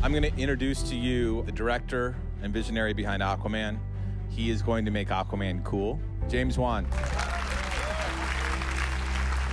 I'm going to introduce to you the director and visionary behind Aquaman. He is going to make Aquaman cool. James Wan.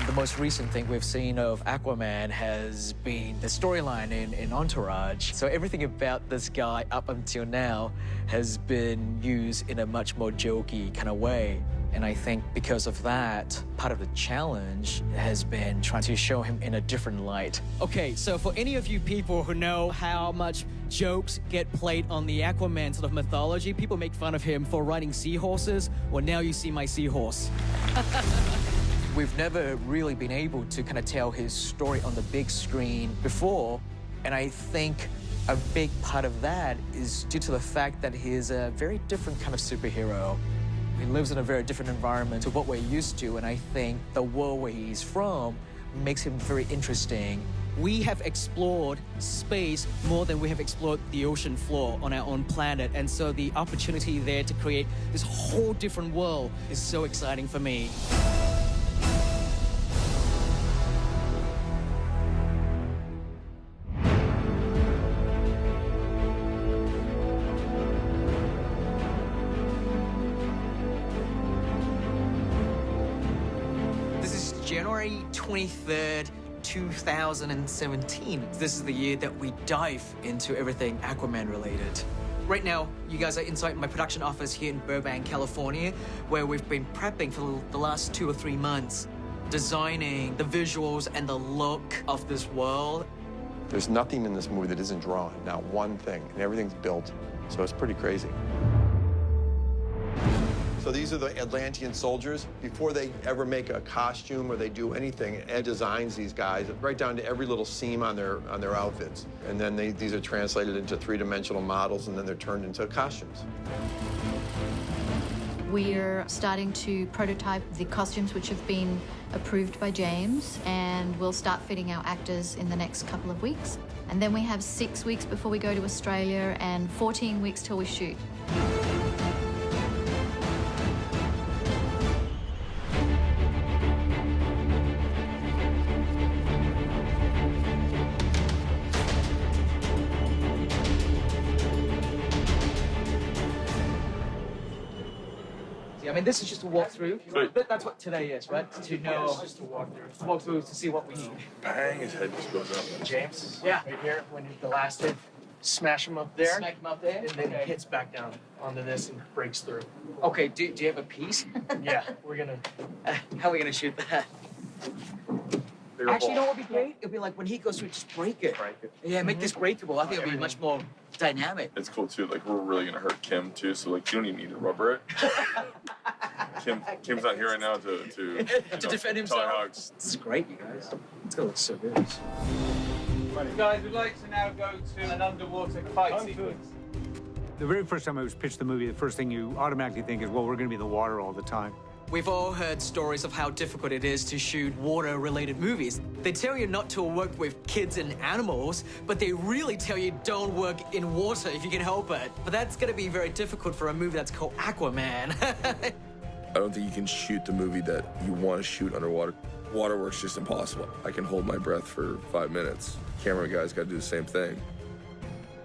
The most recent thing we've seen of Aquaman has been the storyline in Entourage. So everything about this guy up until now has been used in a much more jokey kind of way. And I think because of that, part of the challenge has been trying to show him in a different light. Okay, so for any of you people who know how much jokes get played on the Aquaman sort of mythology, people make fun of him for riding seahorses. Well, now you see my seahorse. We've never really been able to kind of tell his story on the big screen before. And I think a big part of that is due to the fact that he's a very different kind of superhero. He lives in a very different environment to what we're used to, and I think the world where he's from makes him very interesting. We have explored space more than we have explored the ocean floor on our own planet, and so the opportunity there to create this whole different world is so exciting for me. January 23rd, 2017. This is the year that we dive into everything Aquaman related. Right now, you guys are inside my production office here in Burbank, California, where we've been prepping for the last 2 or 3 months, designing the visuals and the look of this world. There's nothing in this movie that isn't drawn, not one thing, and everything's built, so it's pretty crazy. So these are the Atlantean soldiers. Before they ever make a costume or they do anything, Ed designs these guys right down to every little seam on their outfits. And then these are translated into three-dimensional models, and then they're turned into costumes. We're starting to prototype the costumes which have been approved by James, and we'll start fitting our actors in the next couple of weeks. And then we have 6 weeks before we go to Australia and 14 weeks till we shoot. I mean, this is just a walkthrough. That's what today is, right? To know, just to walk through to see what we need. Bang, his head just goes up. James, yeah, right here, when the last hit, smash him up there. Smack him up there, and then he hits back down onto this and breaks through. Okay, do you have a piece? Yeah, we're gonna. How are we gonna shoot that? Actually, you know what would be great? It'd be like when he goes through, just break it. Break it. Yeah, make this breakable. I think it'd be much more dynamic. It's cool too. Like we're really gonna hurt Kim too. So like you don't even need to rubber it. Kim's not here right now to defend himself. Hugs. This is great, you guys. It's gonna look so good. Guys, we'd like to now go to an underwater fight sequence. The very first time I was pitched the movie, the first thing you automatically think is, well, we're going to be in the water all the time. We've all heard stories of how difficult it is to shoot water-related movies. They tell you not to work with kids and animals, but they really tell you don't work in water if you can help it. But that's gonna be very difficult for a movie that's called Aquaman. I don't think you can shoot the movie that you want to shoot underwater. Waterwork's just impossible. I can hold my breath for 5 minutes. Camera guy's got to do the same thing.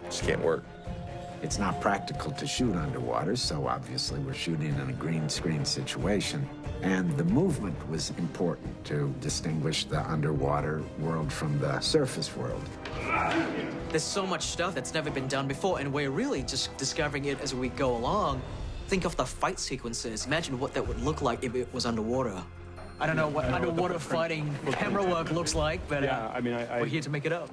Just can't work. It's not practical to shoot underwater, so obviously we're shooting in a green screen situation. And the movement was important to distinguish the underwater world from the surface world. There's so much stuff that's never been done before, and we're really just discovering it as we go along. Think of the fight sequences. Imagine what that would look like if it was underwater. I don't know what underwater fighting camera work looks like, but yeah, I mean, we're here to make it up.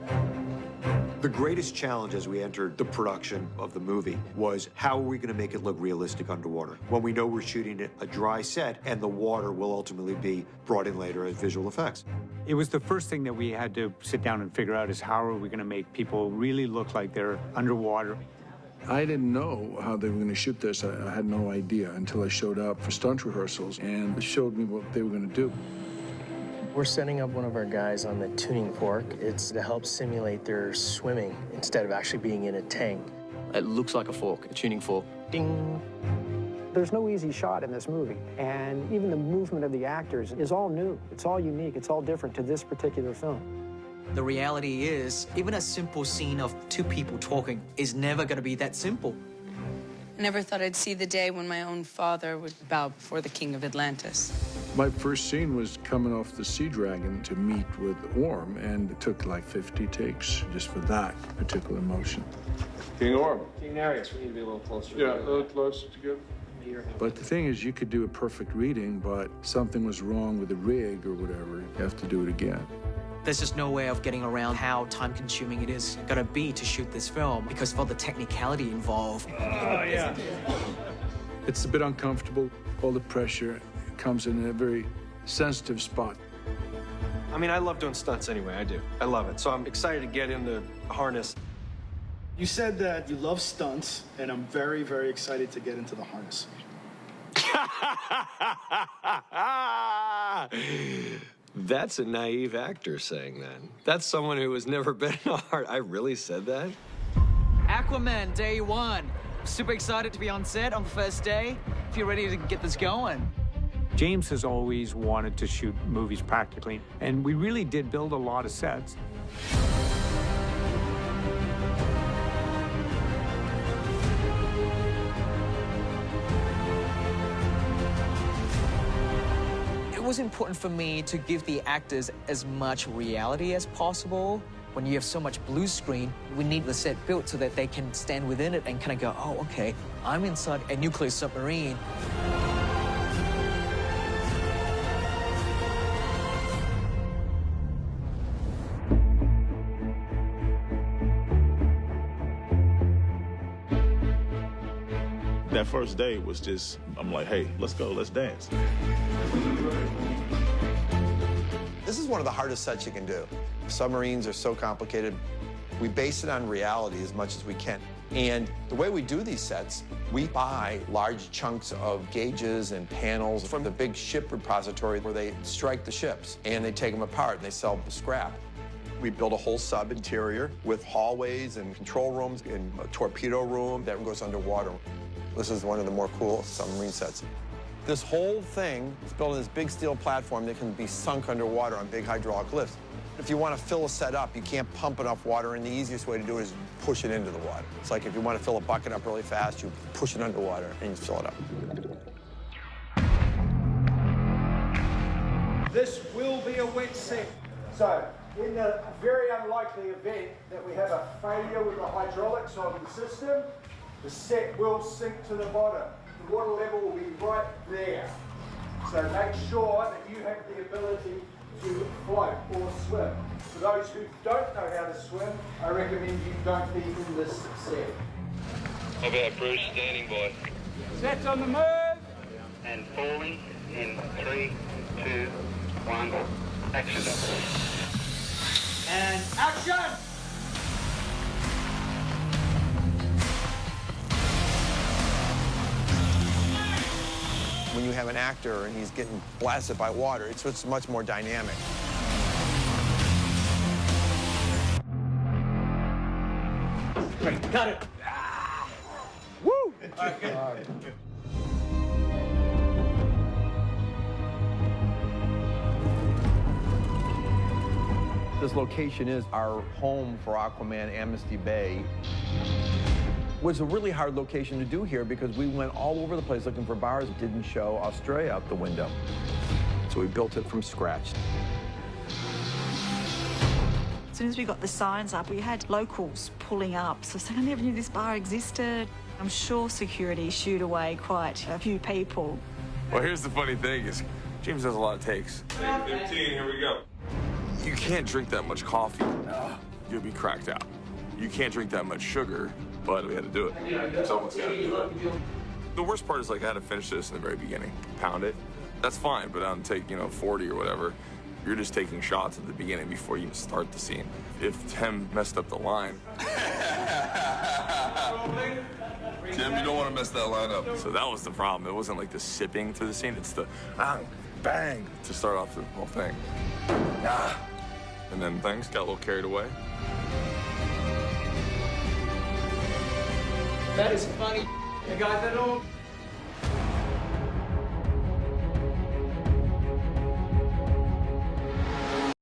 The greatest challenge as we entered the production of the movie was how are we going to make it look realistic underwater when we know we're shooting a dry set and the water will ultimately be brought in later as visual effects. It was the first thing that we had to sit down and figure out is how are we going to make people really look like they're underwater. I didn't know how they were going to shoot this. I had no idea until I showed up for stunt rehearsals and showed me what they were going to do. We're setting up one of our guys on the tuning fork. It's to help simulate their swimming instead of actually being in a tank. It looks like a fork, a tuning fork. Ding! There's no easy shot in this movie, and even the movement of the actors is all new. It's all unique. It's all different to this particular film. The reality is, even a simple scene of two people talking is never going to be that simple. I never thought I'd see the day when my own father would bow before the king of Atlantis. My first scene was coming off the Sea Dragon to meet with Orm, and it took like 50 takes just for that particular motion. King Orm. King Nereus, we need to be a little closer. Yeah, a little closer together. But the thing is, you could do a perfect reading, but something was wrong with the rig or whatever. You have to do it again. There's just no way of getting around how time-consuming it is going to be to shoot this film because of all the technicality involved. Yeah. It's a bit uncomfortable. All the pressure comes in a very sensitive spot. I mean, I love doing stunts anyway, I do. I love it. So I'm excited to get in the harness. You said that you love stunts, and I'm very, very excited to get into the harness. That's a naive actor saying that. That's someone who has never been in a heart. I really said that? Aquaman, day one. Super excited to be on set on the first day. If you're ready to get this going. James has always wanted to shoot movies practically, and we really did build a lot of sets. It was important for me to give the actors as much reality as possible. When you have so much blue screen, we need the set built so that they can stand within it and kind of go, oh, okay, I'm inside a nuclear submarine. That first day was just, I'm like, hey, let's go, let's dance. This is one of the hardest sets you can do. Submarines are so complicated. We base it on reality as much as we can. And the way we do these sets, we buy large chunks of gauges and panels from the big ship repository where they strike the ships, and they take them apart and they sell the scrap. We build a whole sub interior with hallways and control rooms and a torpedo room that goes underwater. This is one of the more cool submarine sets. This whole thing is built on this big steel platform that can be sunk underwater on big hydraulic lifts. If you want to fill a set up, you can't pump enough water, and the easiest way to do it is push it into the water. It's like if you want to fill a bucket up really fast, you push it underwater and you fill it up. This will be a wet set. So, in the very unlikely event that we have a failure with the hydraulics on the system, the set will sink to the bottom. The water level will be right there. So make sure that you have the ability to float or swim. For those who don't know how to swim, I recommend you don't be in this set. How about Bruce standing by? Sets on the move. And falling in 3, 2, 1, action. And action! When you have an actor and he's getting blasted by water, it's much more dynamic. Great, got it. Woo! All right, good. This location is our home for Aquaman Amnesty Bay. It was a really hard location to do here because we went all over the place looking for bars. It didn't show Australia out the window. So we built it from scratch. As soon as we got the signs up, we had locals pulling up. So I never knew this bar existed. I'm sure security shooed away quite a few people. Well, here's the funny thing is, James does a lot of takes. Take 15, here we go. You can't drink that much coffee. You'll be cracked out. You can't drink that much sugar, but we had to do it. Someone's got to do it. The worst part is, like, I had to finish this in the very beginning. Pound it. That's fine, but on take, 40 or whatever, you're just taking shots at the beginning before you even start the scene. If Tim messed up the line... Tim, you don't want to mess that line up. So that was the problem. It wasn't like the sipping through the scene. It's the bang to start off the whole thing. And then things got a little carried away. That is funny. You got that all?